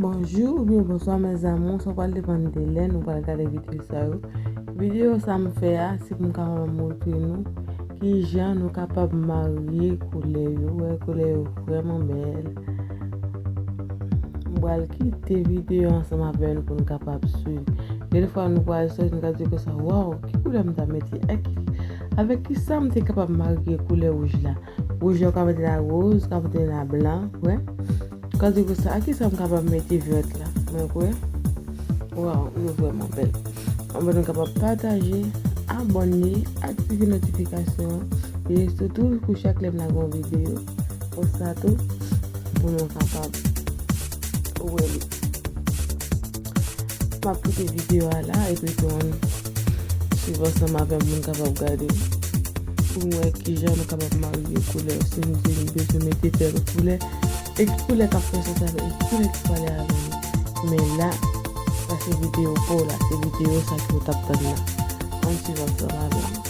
Bonjour ou bien bonsoir mes amours, ça va dépendre de l'air, nous allons regarder vidéo ça. Vidéo ça me fait c'est pour me montrer nous qui gens nous capable marier koulè vraiment belle. On va quitter vidéo ensemble avec nous pour nous capable suivre. Des fois nous voyons ça nous dire que ça waouh, qui koulè me t'a mettre avec qui ça me capable marier koulè rouge là. Rouge on mettre la rose, on mettre la blanc, ouais. Quand je dis ça, à qui ça me capable de mettre verte là? Ouais. Waouh, elle est vraiment belle. On va donc capable partager, abonner, activer les notifications et surtout pour chaque lèvre dans une vidéo. Pour ça tout, pour nous capable. Ouais. Ma petite vidéo là et puis on suivre ensemble avec mon capable de regarder. Pour moi qui j'en suis capable de marier koulè aussi nous avons besoin de mettre terre koulè. Et tous les cafés sont avec tous les qui parlent avec nous. Mais là, c'est vidéo pour là, c'est vidéo ça qui vous tape là. On s'y va faire avec.